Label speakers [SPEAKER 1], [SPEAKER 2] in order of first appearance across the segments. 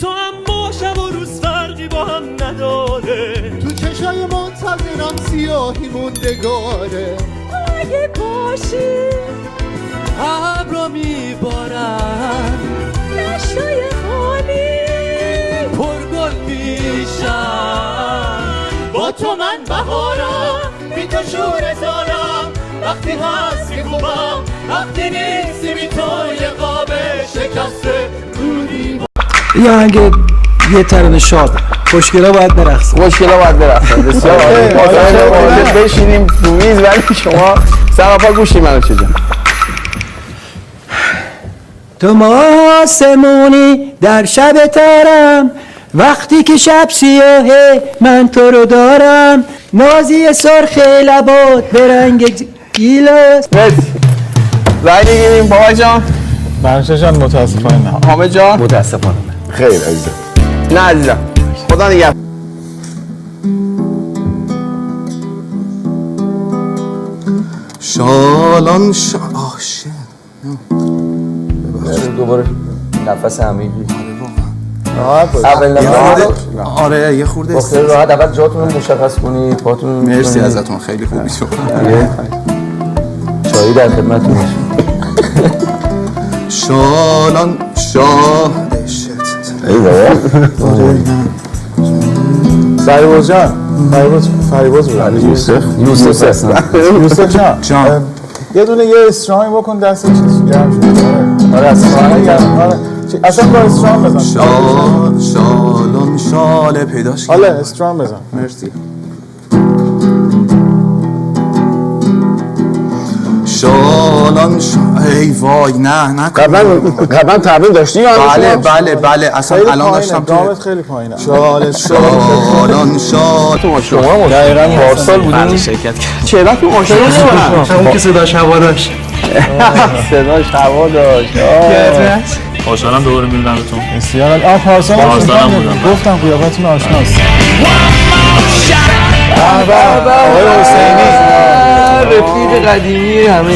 [SPEAKER 1] تو هم با شب و روز فرقی با هم نداره،
[SPEAKER 2] تو چشای منتظرم سیاهی موندگاره.
[SPEAKER 3] اگه باشی
[SPEAKER 1] ابرا میبارن
[SPEAKER 3] نشای خالی
[SPEAKER 1] پرگل میشن، با تو من بهارم بی تو شور زارم، وقتی هستی خوبم وقتی نیستی بی تو یه قاب شکسته رودی.
[SPEAKER 4] یه آهنگ یه ترانه شاد خوشگلا باید برقصن.
[SPEAKER 5] بسیار عالی. بشینیم تو میز ولی شما سراپا گوشی منو چیزا.
[SPEAKER 4] تو آسمونی در شب تارم، وقتی که شب سیاهه من تو رو دارم، نازی سرخ لبات به رنگ گیلاس.
[SPEAKER 5] مرسی. رای میگیریم بابا جان.
[SPEAKER 6] بنشه جان متاسفانه نه.
[SPEAKER 5] حامد جان.
[SPEAKER 4] متاسفانه
[SPEAKER 5] خیر عزیزم. نه عزیزم. خدا نگهدار.
[SPEAKER 2] شالان
[SPEAKER 4] دوباره نفس عمیقی.
[SPEAKER 2] آره یه خورده
[SPEAKER 4] خیلی راحت اول جاتون رو مشخص کنید، پاتون رو
[SPEAKER 2] مرسی ازتون، خیلی خوبی شد.
[SPEAKER 4] چایی در خدمتتون باشه.
[SPEAKER 2] شالان
[SPEAKER 5] ای بابا.
[SPEAKER 6] فریبرز جان، فریبرز بود.
[SPEAKER 5] یوسف هستم.
[SPEAKER 6] یوسف جان. یه دونه یه استرامی بکن دست چیز گرم شد. آره اصلا با استرام بزن.
[SPEAKER 2] شالان شاله پیداش
[SPEAKER 6] حالا استرام بزن.
[SPEAKER 2] مرسی. شالان ای وای نه
[SPEAKER 5] قبلا تمرین داشتی یا
[SPEAKER 2] بله اصلا الان داشتم
[SPEAKER 6] دامت خیلی پایینه.
[SPEAKER 2] شالان
[SPEAKER 5] شما
[SPEAKER 6] دقیقاً
[SPEAKER 5] پارسال بودین شرکت کرد. چرا تو ماشین
[SPEAKER 4] همون که صداش هوا داشت.
[SPEAKER 5] صداش هوا داشت.
[SPEAKER 7] خوشحالم دوباره میبینمتون.
[SPEAKER 6] بسیار عالی. پارسال
[SPEAKER 7] بودم.
[SPEAKER 6] گفتم قیافتون آشناست. آقای حسینی
[SPEAKER 4] رفیق قدیمی همه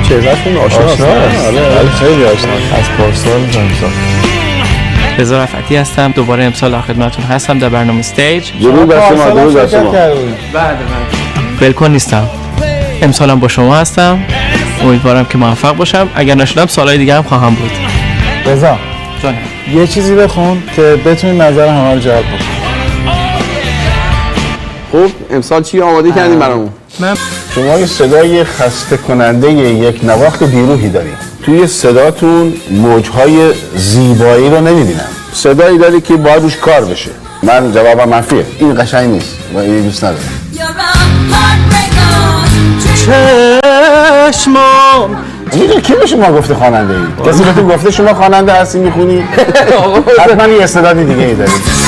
[SPEAKER 5] چهرهشون آشناست.
[SPEAKER 6] آره خیلی آشناست. از پارسال میشناسم.
[SPEAKER 7] رضا رفعتی هستم، دوباره امسال در خدمتتون هستم در برنامه استیج.
[SPEAKER 5] درود بر شما. درود بر شما.
[SPEAKER 7] ولکن نیستم، امسالم با شما هستم، امیدوارم که موفق باشم، اگر نشدم سالهای دیگه هم خواهم بود.
[SPEAKER 6] رضا
[SPEAKER 7] جان
[SPEAKER 6] یه چیزی بخون که بتونی نظر همه رو جلب کنی.
[SPEAKER 5] خب امسال چی آماده کردیم برامون؟
[SPEAKER 8] شما یه صدای خسته کننده یک نواخت بیروحی دارید. توی صداتون موجهای زیبایی رو نمیبینم. صدایی داری که باید روش کار بشه. من جوابم منفیه. این قشنگ نیست و این دوست ندارم.
[SPEAKER 4] چشمام
[SPEAKER 8] اینجا کی به شما گفته خواننده ای؟ کسی بهتون گفته شما خواننده هستی میخونی؟ حتما یه استعداد دیگه ای دارید.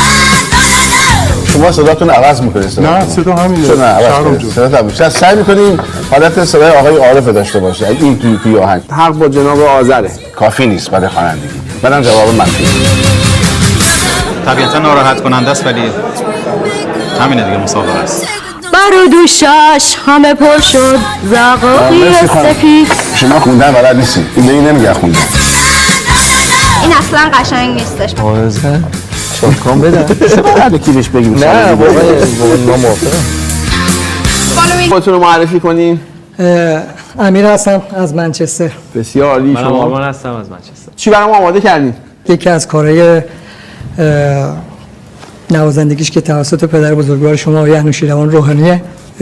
[SPEAKER 8] شما صداتون عوض میکنید.
[SPEAKER 6] نه صدا همینه.
[SPEAKER 8] چرا عوض کنید؟ صدا همین. سعی میکنیم حالت صدای آقای عارف داشته باشه. این توی آهنگ
[SPEAKER 5] حق با جناب آذره.
[SPEAKER 8] کافی نیست برای خوانندگی. منم جواب منفی.
[SPEAKER 9] طبیعتا ناراحت کننده است ولی همینه دیگه، مسابقه است.
[SPEAKER 3] برو دوشش همه پر شد زقاقی سفید.
[SPEAKER 8] شما خوندن بلد نیستید. این نمیگه خوندن.
[SPEAKER 3] این اصلا قشنگ نیستش.
[SPEAKER 4] آرزه شاکام بدن.
[SPEAKER 8] چرا کی بهش بگیم؟
[SPEAKER 4] نه واقعا ما موافقم.
[SPEAKER 5] خودتون رو معرفی کنین.
[SPEAKER 4] امیر هستم از منچستر.
[SPEAKER 5] بسیار عالی.
[SPEAKER 7] منم
[SPEAKER 5] شما
[SPEAKER 7] آرمان هستم از منچستر.
[SPEAKER 5] چی برام آماده کردین؟
[SPEAKER 4] یکی از کارهای نوازندگیش که توسط پدر بزرگوار شما آقای انوشیروان روحانی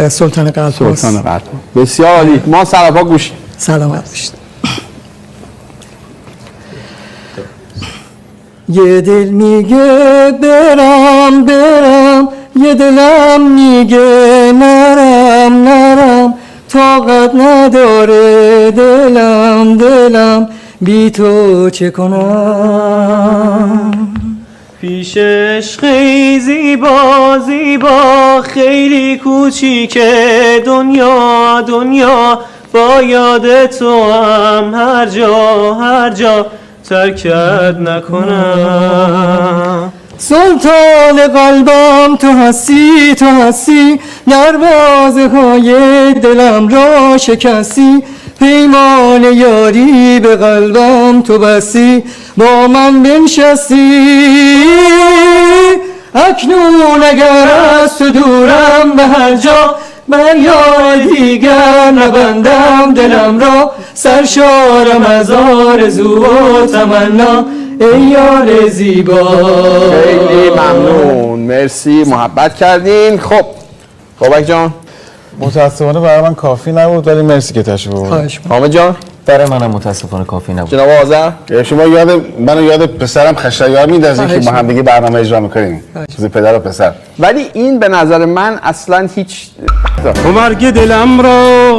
[SPEAKER 4] سلطان قلب هاست.
[SPEAKER 5] سلطان قلب. بسیار عالی. ما سراپا گوش.
[SPEAKER 4] سلامت باشید. یه دل میگه برم یه دلم میگه نرم طاقت نداره دلم بی تو چه کنم.
[SPEAKER 1] پیش عشقی زیبا خیلی کوچیکه دنیا با یاد تو هم هر جا ترکت نکنم.
[SPEAKER 4] سلطان قلبم تو هستی تو هستی، دروازه های دلم را شکستی، پیمان یاری به قلبم تو بستی، با من بنشستی. اکنون اگر از تو دورم به هر جا، بر یار دیگر نبندم دلم را، سرشارم از آرزو و تمنا ای یار زیبا.
[SPEAKER 5] خیلی ممنون، مرسی، محبت کردین. خب بابک جان.
[SPEAKER 6] متاسفانه برای من کافی نبود ولی مرسی که تشریف آوردید.
[SPEAKER 5] حامد جان.
[SPEAKER 10] برای منم متاسفانه کافی نبود.
[SPEAKER 5] جناب آذر.
[SPEAKER 8] شما منو یاد پسرم خشایار میندازین که با هم دیگه برنامه اجرا میکنیم، چیز پدر و پسر.
[SPEAKER 5] ولی این به نظر من اصلا هیچ
[SPEAKER 4] مرگ دلم را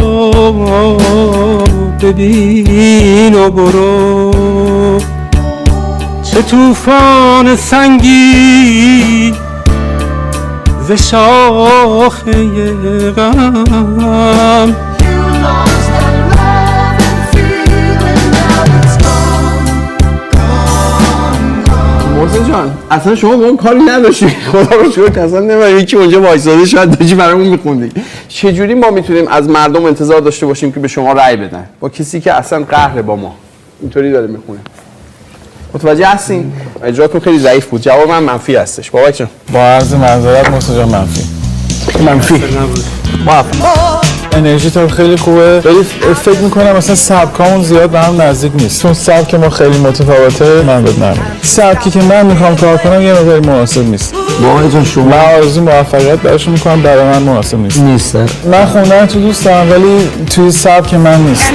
[SPEAKER 4] ببین و برو، چه طوفان سنگی ز شاخه غم.
[SPEAKER 5] محسن جان اصلا شما با اون کاری نداشتی، خدا رو شکر که اصلا نمیدونم یکی اونجا وایساده شاید داشتی برامون میخوندی. چجوری ما میتونیم از مردم انتظار داشته باشیم که به شما رأی بدن با کسی که اصلا قهر با ما اینطوری داره میخونه؟ متوجه هستین؟ اجراتون خیلی ضعیف بود. جواب من منفی هستش. بابک جان.
[SPEAKER 6] با عرض معذرت محسن جان منفی. انرژی تا خیلی خوبه ولی فکر میکنم مثلا سبکامون زیاد به هم نزدیک نیست، چون سبک ما خیلی متفاوته. من بهت نمیگم سبکی که من میخوام کار کنم یه مقدار مناسب نیست.
[SPEAKER 10] بابا جان شما
[SPEAKER 6] من آرزو موفقیت براشون میکنم، برای من مناسب نیست. من خوندن تو دوست دارم ولی توی سبک من نیست.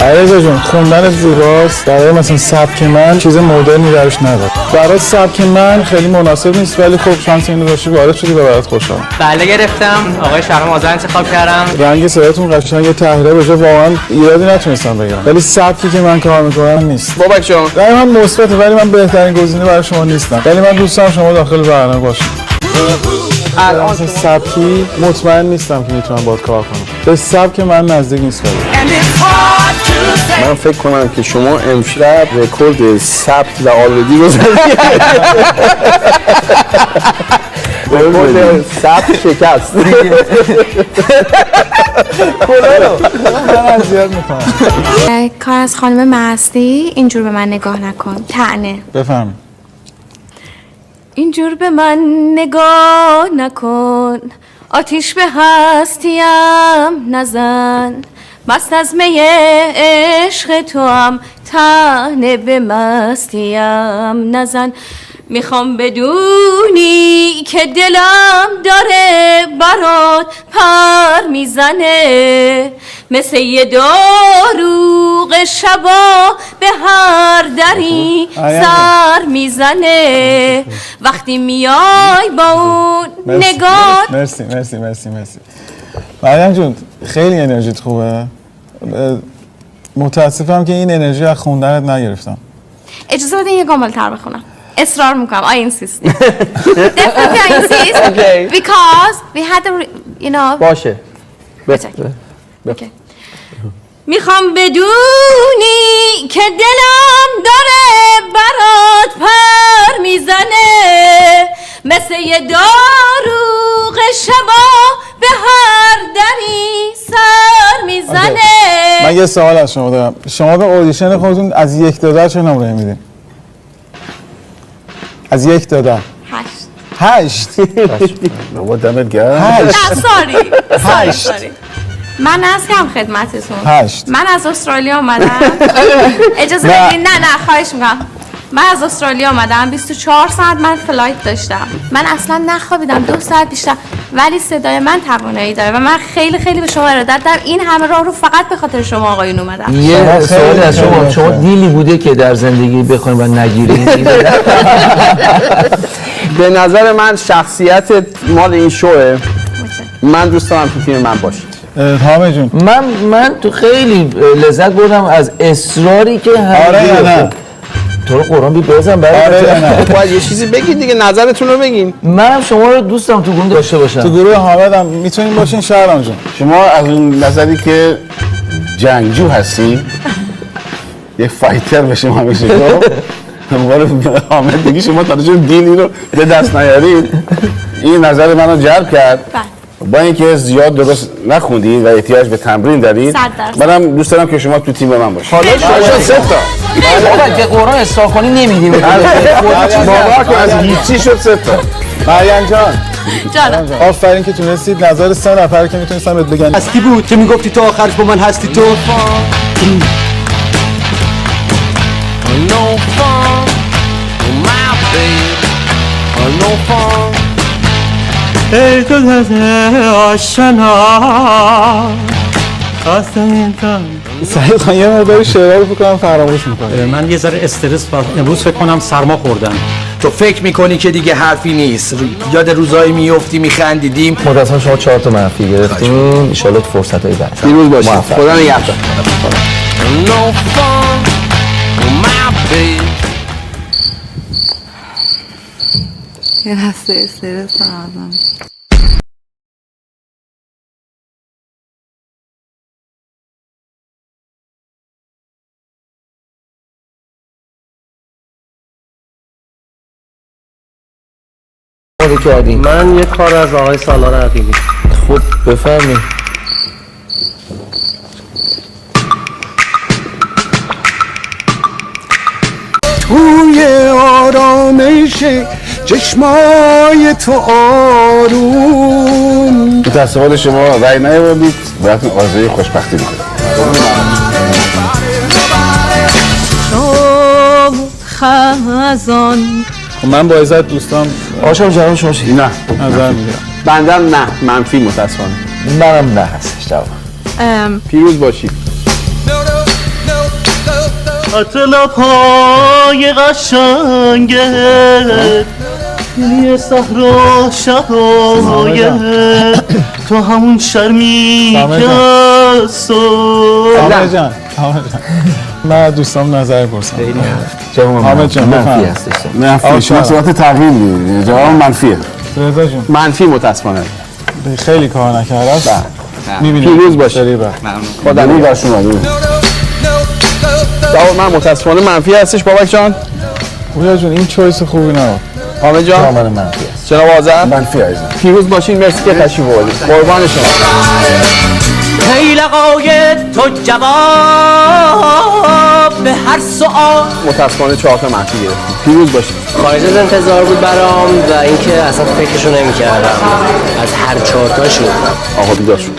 [SPEAKER 6] علیرضا جون خوندن زیباست، برای مثلا سبک من چیز مدرنی درش نداره. برای سبک من خیلی مناسب نیست ولی خب شانس اینو داشتی وارد شدی و برات خوشحالم.
[SPEAKER 7] بله گرفتم. آقای شهرام آذر انتخاب کردم.
[SPEAKER 6] رنگ صداتون قشنگه، تحریره بشه، واقعا ایرادی نتونستم بگیرم ولی سبکی که من کار میکنم نیست.
[SPEAKER 5] بابک جان.
[SPEAKER 6] رنگ من مثبته ولی من بهترین گزینه برای شما نیستم، ولی من دوست دارم شما داخل برنامه باشید. الان سبکی مطمئن نیستم که میتونم باهات کار کنم، به سبک من نزدیک نیست.
[SPEAKER 5] من فکر کنم که شما امشب رکورد ثبت و آلردی رو زدید. رکورد ثبت شکست.
[SPEAKER 3] کار از خانم مستی. اینجور به من نگاه نکن. طعنه.
[SPEAKER 6] بفهم.
[SPEAKER 3] اینجور به من نگاه نکن، آتیش به هستیم نزن، مست از می عشق تو هم طعنه به مستیم نزن. میخوام بدونی که دلم داره برات پر میزنه، مثل یه داروغ شبا به هر دری سر میزنه. وقتی میای با اون نگاه.
[SPEAKER 6] مرسی. مریم جون خیلی انرژیت خوبه، متاسفم که این انرژی از خوندنت نگرفتم.
[SPEAKER 3] اجازه بدین یه گام تر بخونم. اصرار میکنم. I insist. Definitely I insist.
[SPEAKER 5] Okay.
[SPEAKER 3] Because we had the, you know.
[SPEAKER 5] باشه.
[SPEAKER 3] Okay. میخوام بدونی که دلم داره برات پر میزنه، مثل یه داروغ شبا به هر دری سر میزنه.
[SPEAKER 6] من یه سوال از شما دارم، شما به اودیشن خودتون از 1 تا 10 چه نمره میدین؟ از 1 تا 10. 8.
[SPEAKER 8] بابا دمت گرم.
[SPEAKER 3] نه ساری. من نزدم خدمتتون.
[SPEAKER 6] 8.
[SPEAKER 3] من از استرالیا اومدم. اجازه بدین. نه خواهش میکنم. من از استرالیا اومدم. 24 ساعت من فلایت داشتم. من اصلا نخوابیدم 2 ساعت بیشتر، ولی صدای من توانایی داره و من خیلی خیلی به شما ارادت دارم. این همه راه رو فقط به خاطر شما آقایون اومدم.
[SPEAKER 10] یه سوال از شما دیلی بوده که در زندگی بخواید و نگیرید؟
[SPEAKER 5] به نظر من شخصیت مال این شوه. من دوست دارم تو تیم من باشید.
[SPEAKER 6] حامد جون
[SPEAKER 10] من تو خیلی لذت بردم از اصراری که
[SPEAKER 6] آره یا نه؟
[SPEAKER 10] تو رو قرآن بی بزن برای
[SPEAKER 6] آره یا نه؟
[SPEAKER 5] باید یه چیزی بگید دیگه، نظرتون رو بگین.
[SPEAKER 10] منم شما رو دوست دارم تو گروه داشته باشم.
[SPEAKER 6] تو گروه حامدم میتونین باشین. شهرام جون
[SPEAKER 8] شما از اون نظری که جنگجو هستی یه فایتر بشیم همیشه. خب حامد دیگه شما تا چون دیلی رو به دست نیارید. این نظر منو جلب کرد. با اینکه زیاد درست نخوندید و احتیاج به تمرین دارید، منم دوست دارم که شما تو تیم من باشید.
[SPEAKER 10] حالا شما 3 تا بابا به قرآن اصلاح کنی نمیدیم.
[SPEAKER 8] باور کن از هیچی شد 3 تا.
[SPEAKER 6] مریم جان
[SPEAKER 3] جانم
[SPEAKER 6] آفرین که تونستید نظر 3 نفر که میتونستم بهت بگن.
[SPEAKER 4] هستی بود که میگفتی تو آخرش با من هستی تو.
[SPEAKER 7] ای تو دست آشنا خواستم
[SPEAKER 6] سعید خان یه مقدار شعرها رو بکنم فراموش میکنه.
[SPEAKER 4] من یه ذره استرس امروز فکر کنم سرما خوردم.
[SPEAKER 10] تو فکر میکنی که دیگه حرفی نیست، یاد روزایی میفتی میخندیدیم.
[SPEAKER 11] متاسفانه شما 4 تا منفی گرفتین. ان شاء الله تو فرصت‌های بعد
[SPEAKER 5] پیروز باشید. خدا نگهدار.
[SPEAKER 12] یه هسته استرس ازم.
[SPEAKER 11] من یه کار از آقای سالار عقیلی. خب بفرمایید.
[SPEAKER 2] توی آرامش چشمای تو آروم.
[SPEAKER 8] متاسفانه شما رأی نیاوردید، براتون آرزوی خوشبختی می‌کنم.
[SPEAKER 12] خزان
[SPEAKER 6] من با عزت دوستان
[SPEAKER 11] آشام جواب شما چی؟
[SPEAKER 8] نه
[SPEAKER 6] نظر میگیرم.
[SPEAKER 5] بندم نه، منفی متاسفانه.
[SPEAKER 11] منم نه هستش جواب.
[SPEAKER 5] پیروز باشید.
[SPEAKER 1] لب‌های قشنگت یه صحرا شقایق تو همون شرمی که از
[SPEAKER 6] حامد جان من دوستام نظر پرسم. حامد جان
[SPEAKER 11] منفی
[SPEAKER 6] بفرم.
[SPEAKER 11] هستش.
[SPEAKER 8] منفی. شما صورت تغییر میدید. جواب منفیه.
[SPEAKER 6] رضا جون
[SPEAKER 5] منفی متاسفانه.
[SPEAKER 6] خیلی کار نکرده است. میبینید
[SPEAKER 5] پیروز باشید.
[SPEAKER 8] خدا نگهدار شما.
[SPEAKER 5] جواب من متاسفانه منفی هستش بابک جان.
[SPEAKER 6] پویا جون این چویس خوبی نبود.
[SPEAKER 5] حامد جان
[SPEAKER 11] من منفی هست.
[SPEAKER 5] جناب آذر
[SPEAKER 8] منفی عزیزم.
[SPEAKER 5] پیروز باشین. مرسی که تشریف آوردید. قربان شما.
[SPEAKER 1] لقای تو جواب به هر سؤال
[SPEAKER 5] متاسفانه 4 تا منفی گرفتید. پیروز باشید.
[SPEAKER 11] خارج از انتظار بود برام و اینکه اصلا فکرشو نمی‌کردم. از هر 4 تاشون
[SPEAKER 5] آقا بیدار شد.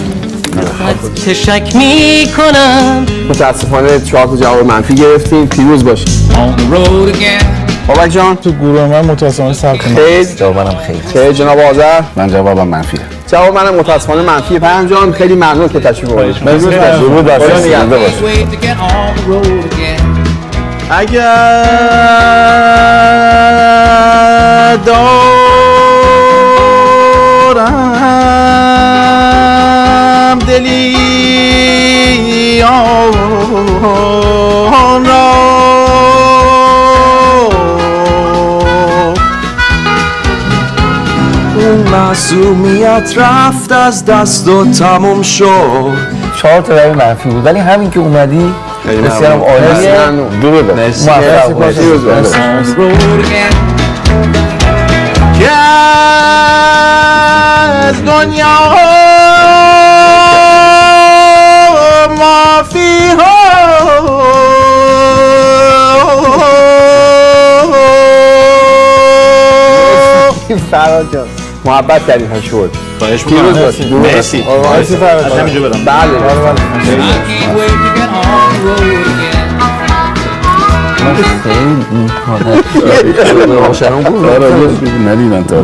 [SPEAKER 1] که شک میکنم
[SPEAKER 5] متاسفانه 4 تا جواب منفی گرفتین. پیروز باشید. بابک جان
[SPEAKER 6] تو گروه من متاسفانه ثبت نام.
[SPEAKER 5] خیلی
[SPEAKER 11] جواب منم خیلی.
[SPEAKER 5] خیلی جناب آذر.
[SPEAKER 8] من جوابم منفیه.
[SPEAKER 5] جواب منم متاسفانه منفی. پیام جان خیلی ممنون که تشریف آوردید.
[SPEAKER 8] درود بر شما. زنده باشید.
[SPEAKER 2] اگر دارم دلی آن را اون معصومیت رفت از دست و تموم شد.
[SPEAKER 11] 4 تا رای منفی بود ولی همین که اومدی بسیارم عالیه.
[SPEAKER 8] درود بر
[SPEAKER 11] موفق باشید.
[SPEAKER 2] که از دنیا مافی ها
[SPEAKER 5] فراد جان محبت کردیم هم شد.
[SPEAKER 9] خواهش
[SPEAKER 5] پیروز
[SPEAKER 9] می‌کنم.
[SPEAKER 5] باشید.
[SPEAKER 9] مرسی.
[SPEAKER 6] مرسی فراد.
[SPEAKER 9] از همینجا برم.
[SPEAKER 5] بله.
[SPEAKER 11] خیلی این حالت روشنم بود.
[SPEAKER 8] ندیدن تا